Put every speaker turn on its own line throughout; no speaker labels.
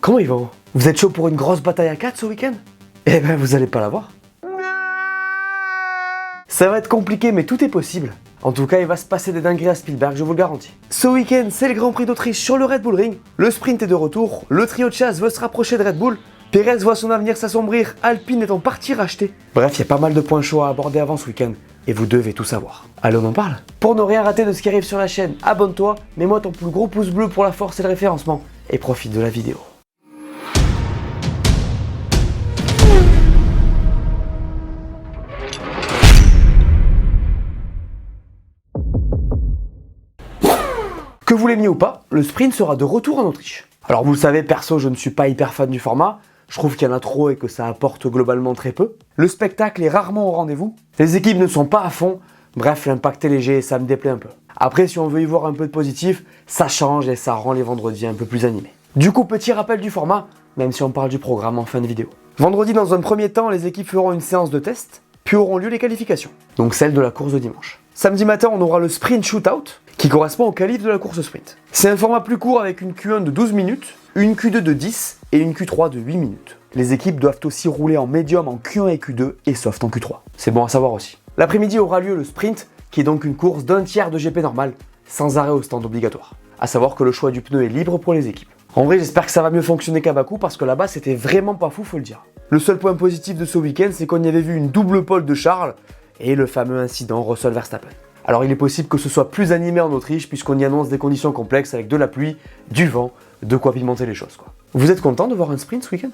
Comment ils vont? Vous êtes chaud pour une grosse bataille à 4 ce week-end? Eh ben vous allez pas la voir. Ça va être compliqué mais tout est possible. En tout cas, il va se passer des dingueries à Spielberg, je vous le garantis. Ce week-end, c'est le Grand Prix d'Autriche sur le Red Bull Ring. Le sprint est de retour, le trio de chasse veut se rapprocher de Red Bull. Perez voit son avenir s'assombrir, Alpine est en partie racheté. Bref, il y a pas mal de points chauds à aborder avant ce week-end. Et vous devez tout savoir. Allez, on en parle. Pour ne rien rater de ce qui arrive sur la chaîne, abonne-toi, mets-moi ton plus gros pouce bleu pour la force et le référencement. Et profite de la vidéo. Que vous l'aimiez ou pas, le sprint sera de retour en Autriche. Alors vous le savez, perso, je ne suis pas hyper fan du format. Je trouve qu'il y en a trop et que ça apporte globalement très peu. Le spectacle est rarement au rendez-vous. Les équipes ne sont pas à fond. Bref, l'impact est léger et ça me déplaît un peu. Après, si on veut y voir un peu de positif, ça change et ça rend les vendredis un peu plus animés. Du coup, petit rappel du format, même si on parle du programme en fin de vidéo. Vendredi, dans un premier temps, les équipes feront une séance de test, puis auront lieu les qualifications. Donc celle de la course de dimanche. Samedi matin, on aura le sprint shootout, qui correspond au qualif de la course sprint. C'est un format plus court avec une Q1 de 12 minutes, une Q2 de 10 et une Q3 de 8 minutes. Les équipes doivent aussi rouler en médium en Q1 et Q2 et soft en Q3. C'est bon à savoir aussi. L'après-midi aura lieu le sprint, qui est donc une course d'un tiers de GP normal, sans arrêt au stand obligatoire. À savoir que le choix du pneu est libre pour les équipes. En vrai, j'espère que ça va mieux fonctionner qu'à Bakou parce que là-bas, c'était vraiment pas fou, faut le dire. Le seul point positif de ce week-end, c'est qu'on y avait vu une double pole de Charles et le fameux incident Russell-Verstappen. Alors il est possible que ce soit plus animé en Autriche puisqu'on y annonce des conditions complexes avec de la pluie, du vent, de quoi pimenter les choses quoi. Vous êtes content de voir un sprint ce week-end?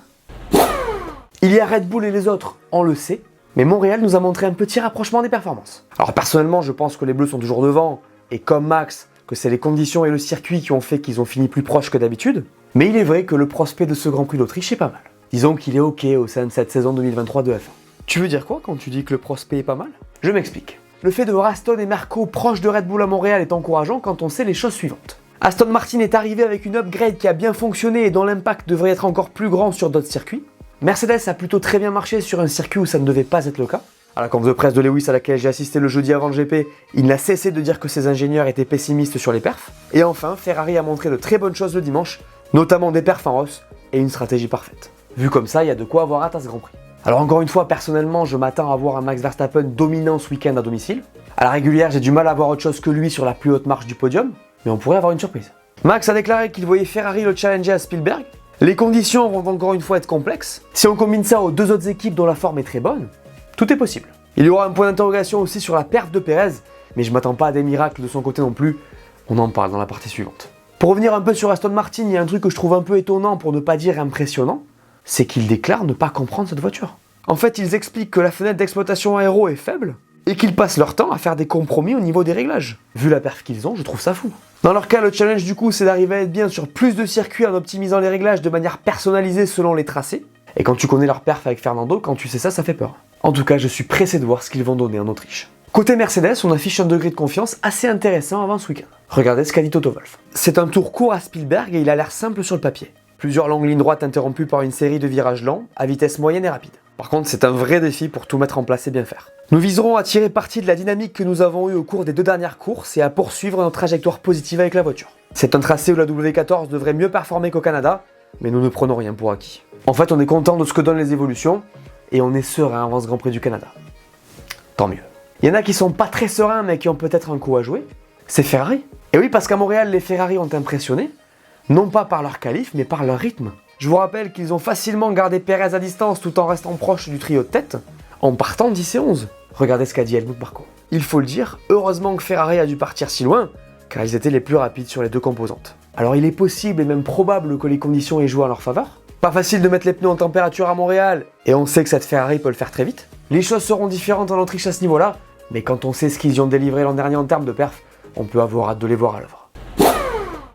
Il y a Red Bull et les autres, on le sait, mais Montréal nous a montré un petit rapprochement des performances. Alors personnellement, je pense que les Bleus sont toujours devant, et comme Max, que c'est les conditions et le circuit qui ont fait qu'ils ont fini plus proches que d'habitude, mais il est vrai que le prospect de ce Grand Prix d'Autriche est pas mal. Disons qu'il est ok au sein de cette saison 2023 de F1. Tu veux dire quoi quand tu dis que le prospect est pas mal? Je m'explique. Le fait de voir Aston et Marco proches de Red Bull à Montréal est encourageant quand on sait les choses suivantes. Aston Martin est arrivé avec une upgrade qui a bien fonctionné et dont l'impact devrait être encore plus grand sur d'autres circuits. Mercedes a plutôt très bien marché sur un circuit où ça ne devait pas être le cas. À la conf de presse de Lewis à laquelle j'ai assisté le jeudi avant le GP, il n'a cessé de dire que ses ingénieurs étaient pessimistes sur les perfs. Et enfin, Ferrari a montré de très bonnes choses le dimanche, notamment des perfs en hausse et une stratégie parfaite. Vu comme ça, il y a de quoi avoir hâte à ce Grand Prix. Alors encore une fois, personnellement, je m'attends à voir un Max Verstappen dominant ce week-end à domicile. À la régulière, j'ai du mal à voir autre chose que lui sur la plus haute marche du podium, mais on pourrait avoir une surprise. Max a déclaré qu'il voyait Ferrari le challenger à Spielberg. Les conditions vont encore une fois être complexes. Si on combine ça aux deux autres équipes dont la forme est très bonne, tout est possible. Il y aura un point d'interrogation aussi sur la perte de Perez, mais je m'attends pas à des miracles de son côté non plus. On en parle dans la partie suivante. Pour revenir un peu sur Aston Martin, il y a un truc que je trouve un peu étonnant pour ne pas dire impressionnant, c'est qu'ils déclarent ne pas comprendre cette voiture. En fait, ils expliquent que la fenêtre d'exploitation aéro est faible et qu'ils passent leur temps à faire des compromis au niveau des réglages. Vu la perf qu'ils ont, je trouve ça fou. Dans leur cas, le challenge du coup, c'est d'arriver à être bien sur plus de circuits en optimisant les réglages de manière personnalisée selon les tracés. Et quand tu connais leur perf avec Fernando, quand tu sais ça, ça fait peur. En tout cas, je suis pressé de voir ce qu'ils vont donner en Autriche. Côté Mercedes, on affiche un degré de confiance assez intéressant avant ce week-end. Regardez ce qu'a dit Toto Wolff. C'est un tour court à Spielberg et il a l'air simple sur le papier. Plusieurs longues lignes droites interrompues par une série de virages lents, à vitesse moyenne et rapide. Par contre, c'est un vrai défi pour tout mettre en place et bien faire. Nous viserons à tirer parti de la dynamique que nous avons eue au cours des 2 dernières courses et à poursuivre notre trajectoire positive avec la voiture. C'est un tracé où la W14 devrait mieux performer qu'au Canada, mais nous ne prenons rien pour acquis. En fait, on est content de ce que donnent les évolutions et on est serein avant ce Grand Prix du Canada. Tant mieux. Il y en a qui sont pas très sereins mais qui ont peut-être un coup à jouer. C'est Ferrari. Et oui, parce qu'à Montréal, les Ferrari ont impressionné, non pas par leur qualif, mais par leur rythme. Je vous rappelle qu'ils ont facilement gardé Perez à distance tout en restant proche du trio de tête, en partant 10 et 11. Regardez ce qu'a dit Helmut Marko. Il faut le dire, heureusement que Ferrari a dû partir si loin, car ils étaient les plus rapides sur les 2 composantes. Alors il est possible et même probable que les conditions aient joué en leur faveur. Pas facile de mettre les pneus en température à Montréal, et on sait que cette Ferrari peut le faire très vite. Les choses seront différentes en Autriche à ce niveau-là, mais quand on sait ce qu'ils y ont délivré l'an dernier en termes de perf, on peut avoir hâte de les voir à l'œuvre.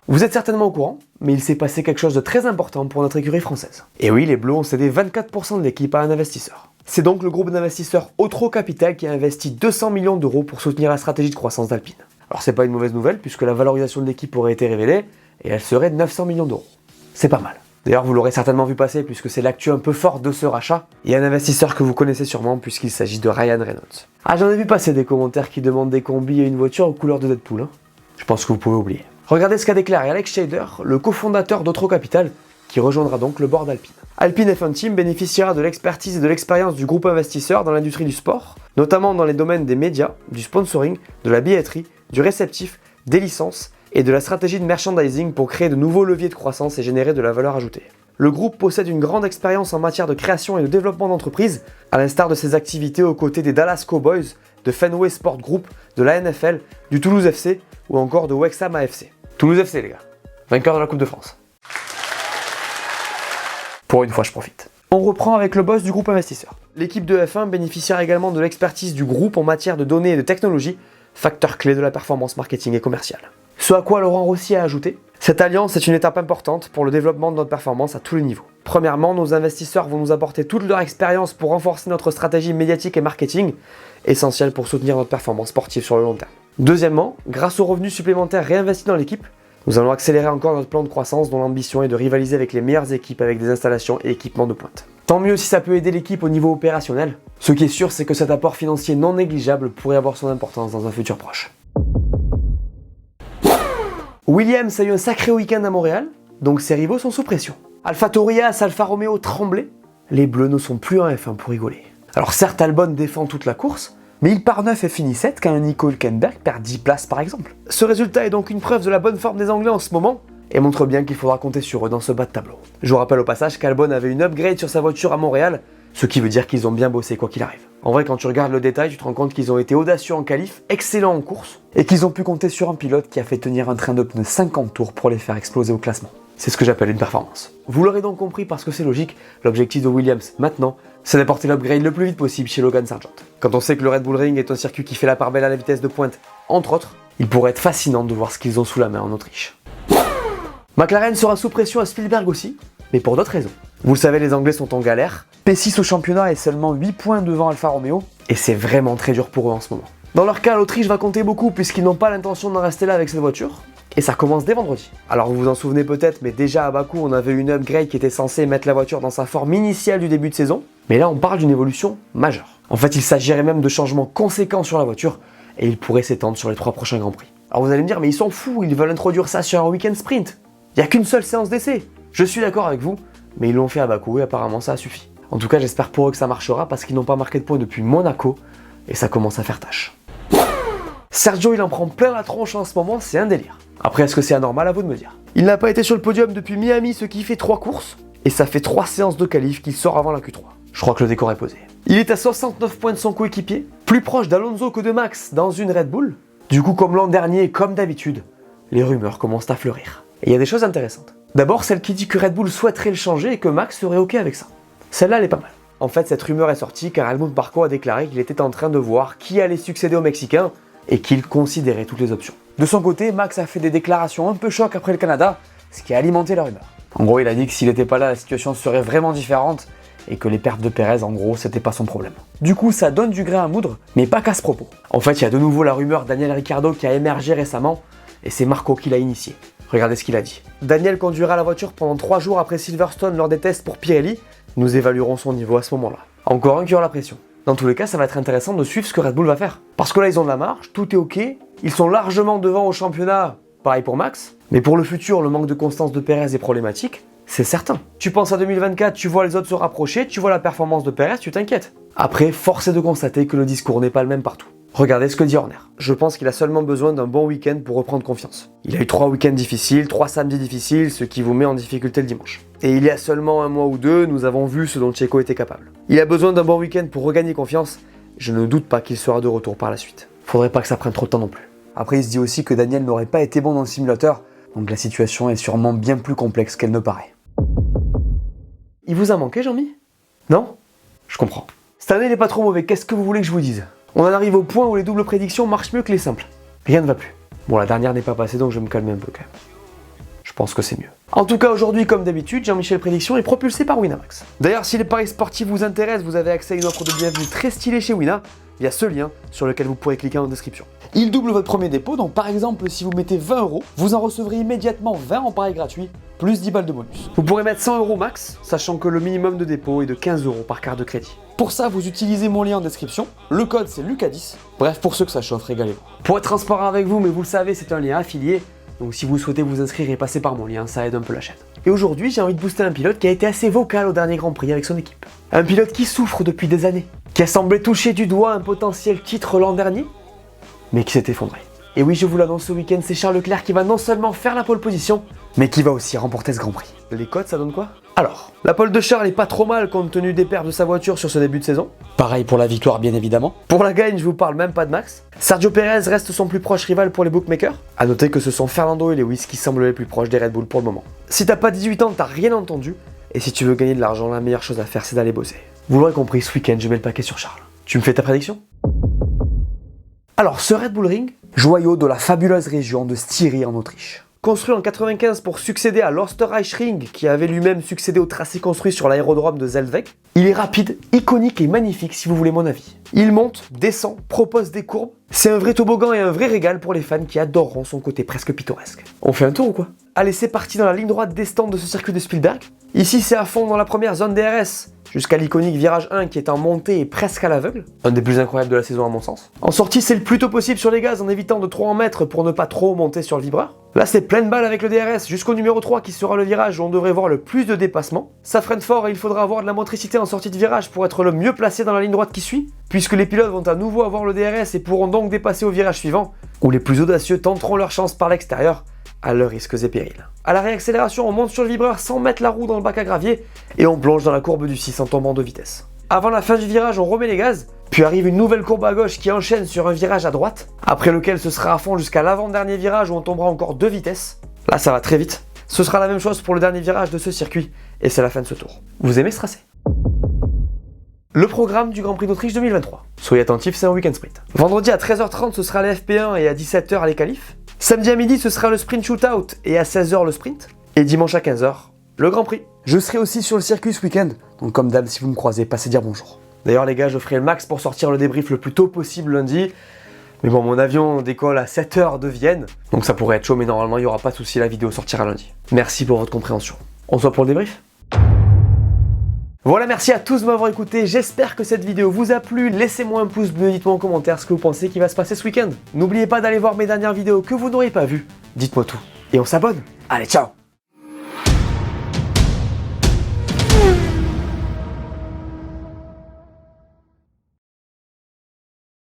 Vous êtes certainement au courant, mais il s'est passé quelque chose de très important pour notre écurie française. Et oui, les Bleus ont cédé 24% de l'équipe à un investisseur. C'est donc le groupe d'investisseurs Otro Capital qui a investi 200 millions d'euros pour soutenir la stratégie de croissance d'Alpine. Alors c'est pas une mauvaise nouvelle puisque la valorisation de l'équipe aurait été révélée et elle serait de 900 millions d'euros. C'est pas mal. D'ailleurs vous l'aurez certainement vu passer puisque c'est l'actu un peu forte de ce rachat. Il y a un investisseur que vous connaissez sûrement puisqu'il s'agit de Ryan Reynolds. Ah, j'en ai vu passer des commentaires qui demandent des combis et une voiture aux couleurs de Deadpool. Je pense que vous pouvez oublier. Regardez ce qu'a déclaré Alex Shader, le cofondateur d'Otro Capital, qui rejoindra donc le board Alpine. Alpine F1 Team bénéficiera de l'expertise et de l'expérience du groupe investisseur dans l'industrie du sport, notamment dans les domaines des médias, du sponsoring, de la billetterie, du réceptif, des licences et de la stratégie de merchandising pour créer de nouveaux leviers de croissance et générer de la valeur ajoutée. Le groupe possède une grande expérience en matière de création et de développement d'entreprises, à l'instar de ses activités aux côtés des Dallas Cowboys, de Fenway Sport Group, de la NFL, du Toulouse FC ou encore de Wrexham AFC. Toulouse FC les gars, vainqueur de la Coupe de France. Pour une fois je profite. On reprend avec le boss du groupe investisseur. L'équipe de F1 bénéficiera également de l'expertise du groupe en matière de données et de technologie, facteur clé de la performance marketing et commerciale. Ce à quoi Laurent Rossi a ajouté: cette alliance est une étape importante pour le développement de notre performance à tous les niveaux. Premièrement, nos investisseurs vont nous apporter toute leur expérience pour renforcer notre stratégie médiatique et marketing, essentielle pour soutenir notre performance sportive sur le long terme. Deuxièmement, grâce aux revenus supplémentaires réinvestis dans l'équipe, nous allons accélérer encore notre plan de croissance dont l'ambition est de rivaliser avec les meilleures équipes avec des installations et équipements de pointe. Tant mieux si ça peut aider l'équipe au niveau opérationnel. Ce qui est sûr, c'est que cet apport financier non négligeable pourrait avoir son importance dans un futur proche. Williams a eu un sacré week-end à Montréal, donc ses rivaux sont sous pression. AlphaTauri, Alfa Romeo tremblait, les Bleus ne sont plus en F1 pour rigoler. Alors certes, Albon défend toute la course, mais il part 9 et finit 7 quand Nico Hülkenberg perd 10 places par exemple. Ce résultat est donc une preuve de la bonne forme des Anglais en ce moment, et montre bien qu'il faudra compter sur eux dans ce bas de tableau. Je vous rappelle au passage qu'Albon avait une upgrade sur sa voiture à Montréal, ce qui veut dire qu'ils ont bien bossé quoi qu'il arrive. En vrai, quand tu regardes le détail, tu te rends compte qu'ils ont été audacieux en qualif, excellents en course, et qu'ils ont pu compter sur un pilote qui a fait tenir un train de pneus 50 tours pour les faire exploser au classement. C'est ce que j'appelle une performance. Vous l'aurez donc compris parce que c'est logique, l'objectif de Williams maintenant, c'est d'apporter l'upgrade le plus vite possible chez Logan Sargent. Quand on sait que le Red Bull Ring est un circuit qui fait la part belle à la vitesse de pointe, entre autres, il pourrait être fascinant de voir ce qu'ils ont sous la main en Autriche. McLaren sera sous pression à Spielberg aussi, mais pour d'autres raisons. Vous le savez, les Anglais sont en galère. P6 au championnat est seulement 8 points devant Alfa Romeo, et c'est vraiment très dur pour eux en ce moment. Dans leur cas, l'Autriche va compter beaucoup puisqu'ils n'ont pas l'intention d'en rester là avec cette voiture, et ça commence dès vendredi. Alors vous vous en souvenez peut-être, mais déjà à Bakou, on avait une upgrade qui était censée mettre la voiture dans sa forme initiale du début de saison, mais là on parle d'une évolution majeure. En fait, il s'agirait même de changements conséquents sur la voiture, et ils pourraient s'étendre sur les 3 prochains Grands Prix. Alors vous allez me dire, mais ils sont fous, ils veulent introduire ça sur un week-end sprint. Il n'y a qu'une seule séance d'essai. Je suis d'accord avec vous, mais ils l'ont fait à Bakou et apparemment ça a suffi. En tout cas, j'espère pour eux que ça marchera parce qu'ils n'ont pas marqué de points depuis Monaco et ça commence à faire tâche. Sergio, il en prend plein la tronche en ce moment, c'est un délire. Après, est-ce que c'est anormal, à vous de me dire? Il n'a pas été sur le podium depuis Miami, ce qui fait 3 courses, et ça fait 3 séances de qualif qu'il sort avant la Q3. Je crois que le décor est posé. Il est à 69 points de son coéquipier, plus proche d'Alonso que de Max dans une Red Bull. Du coup, comme l'an dernier, comme d'habitude, les rumeurs commencent à fleurir. Et il y a des choses intéressantes. D'abord, celle qui dit que Red Bull souhaiterait le changer et que Max serait ok avec ça. Celle-là, elle est pas mal. En fait, cette rumeur est sortie car Helmut Marko a déclaré qu'il était en train de voir qui allait succéder au Mexicain et qu'il considérait toutes les options. De son côté, Max a fait des déclarations un peu choc après le Canada, ce qui a alimenté la rumeur. En gros, il a dit que s'il n'était pas là, la situation serait vraiment différente et que les pertes de Perez, en gros, c'était pas son problème. Du coup, ça donne du grain à moudre, mais pas qu'à ce propos. En fait, il y a de nouveau la rumeur Daniel Ricciardo qui a émergé récemment et c'est Marko qui l'a initié. Regardez ce qu'il a dit. Daniel conduira la voiture pendant 3 jours après Silverstone lors des tests pour Pirelli. Nous évaluerons son niveau à ce moment-là. Encore un qui aura la pression. Dans tous les cas, ça va être intéressant de suivre ce que Red Bull va faire. Parce que là, ils ont de la marge, tout est ok. Ils sont largement devant au championnat, pareil pour Max. Mais pour le futur, le manque de constance de Perez est problématique, c'est certain. Tu penses à 2024, tu vois les autres se rapprocher, tu vois la performance de Perez, tu t'inquiètes. Après, force est de constater que le discours n'est pas le même partout. Regardez ce que dit Horner. Je pense qu'il a seulement besoin d'un bon week-end pour reprendre confiance. Il a eu 3 week-ends difficiles, 3 samedis difficiles, ce qui vous met en difficulté le dimanche. Et il y a seulement 1 mois ou 2, nous avons vu ce dont Checo était capable. Il a besoin d'un bon week-end pour regagner confiance. Je ne doute pas qu'il sera de retour par la suite. Faudrait pas que ça prenne trop de temps non plus. Après, il se dit aussi que Daniel n'aurait pas été bon dans le simulateur, donc la situation est sûrement bien plus complexe qu'elle ne paraît. Il vous a manqué, Jean-Mi? Non? Je comprends. Cette année n'est pas trop mauvais, qu'est-ce que vous voulez que je vous dise? On en arrive au point où les doubles prédictions marchent mieux que les simples. Rien ne va plus. Bon, la dernière n'est pas passée, donc je vais me calmer un peu quand même. Je pense que c'est mieux. En tout cas, aujourd'hui, comme d'habitude, Jean-Michel Prédiction est propulsé par Winamax. D'ailleurs, si les paris sportifs vous intéressent, vous avez accès à une offre de bienvenue très stylée chez Wina. Il y a ce lien sur lequel vous pourrez cliquer en description. Il double votre premier dépôt, donc par exemple, si vous mettez 20 €, vous en recevrez immédiatement 20 en paris gratuit, plus 10 balles de bonus. Vous pourrez mettre 100 € max, sachant que le minimum de dépôt est de 15 € par carte de crédit. Pour ça, vous utilisez mon lien en description, le code c'est Lucas10. Bref, pour ceux que ça chauffe, régalez-vous. Pour être transparent avec vous, mais vous le savez, c'est un lien affilié, donc si vous souhaitez vous inscrire et passer par mon lien, ça aide un peu la chaîne. Et aujourd'hui, j'ai envie de booster un pilote qui a été assez vocal au dernier Grand Prix avec son équipe. Un pilote qui souffre depuis des années, qui a semblé toucher du doigt un potentiel titre l'an dernier, mais qui s'est effondré. Et oui, je vous l'annonce ce week-end, c'est Charles Leclerc qui va non seulement faire la pole position, mais qui va aussi remporter ce Grand Prix. Les cotes, ça donne quoi? Alors, la pole de Charles est pas trop mal compte tenu des pertes de sa voiture sur ce début de saison. Pareil pour la victoire, bien évidemment. Pour la gagne, je vous parle même pas de Max. Sergio Pérez reste son plus proche rival pour les bookmakers. A noter que ce sont Fernando et Lewis qui semblent les plus proches des Red Bull pour le moment. Si t'as pas 18 ans, t'as rien entendu. Et si tu veux gagner de l'argent, la meilleure chose à faire, c'est d'aller bosser. Vous l'aurez compris, ce week-end, je mets le paquet sur Charles. Tu me fais ta prédiction? Alors, ce Red Bull Ring, joyau de la fabuleuse région de Styrie en Autriche. Construit en 95 pour succéder à l'Österreichring, qui avait lui-même succédé au tracé construit sur l'aérodrome de Zeltweg, il est rapide, iconique et magnifique si vous voulez mon avis. Il monte, descend, propose des courbes. C'est un vrai toboggan et un vrai régal pour les fans qui adoreront son côté presque pittoresque. On fait un tour ou quoi? Allez, c'est parti dans la ligne droite des stands de ce circuit de Spielberg. Ici, c'est à fond dans la première zone DRS, jusqu'à l'iconique virage 1 qui est en montée et presque à l'aveugle, un des plus incroyables de la saison à mon sens. En sortie, c'est le plus tôt possible sur les gaz en évitant de trop en mettre pour ne pas trop monter sur le vibreur. Là, c'est pleine balle avec le DRS jusqu'au numéro 3 qui sera le virage où on devrait voir le plus de dépassement. Ça freine fort et il faudra avoir de la motricité en sortie de virage pour être le mieux placé dans la ligne droite qui suit, puisque les pilotes vont à nouveau avoir le DRS et pourront donc dépasser au virage suivant, où les plus audacieux tenteront leur chance par l'extérieur, à leurs risques et périls. À la réaccélération, on monte sur le vibreur sans mettre la roue dans le bac à gravier et on plonge dans la courbe du 6 en tombant de vitesse. Avant la fin du virage, on remet les gaz, puis arrive une nouvelle courbe à gauche qui enchaîne sur un virage à droite, après lequel ce sera à fond jusqu'à l'avant-dernier virage où on tombera encore 2 vitesses. Là, ça va très vite. Ce sera la même chose pour le dernier virage de ce circuit, et c'est la fin de ce tour. Vous aimez ce tracé? Le programme du Grand Prix d'Autriche 2023. Soyez attentifs, c'est un week-end sprint. Vendredi à 13h30, ce sera les FP1 et à 17h les qualifs. Samedi à midi, ce sera le sprint shootout et à 16h le sprint. Et dimanche à 15h, le Grand Prix. Je serai aussi sur le circuit ce week-end, donc comme d'hab, si vous me croisez, passez dire bonjour. D'ailleurs les gars, je ferai le max pour sortir le débrief le plus tôt possible lundi. Mais bon, mon avion décolle à 7h de Vienne, donc ça pourrait être chaud, mais normalement il n'y aura pas de souci, la vidéo sortira lundi. Merci pour votre compréhension. On se voit pour le débrief? Voilà, merci à tous de m'avoir écouté, j'espère que cette vidéo vous a plu, laissez-moi un pouce bleu, dites-moi en commentaire ce que vous pensez qui va se passer ce week-end. N'oubliez pas d'aller voir mes dernières vidéos que vous n'aurez pas vues, dites-moi tout, et on s'abonne. Allez, ciao!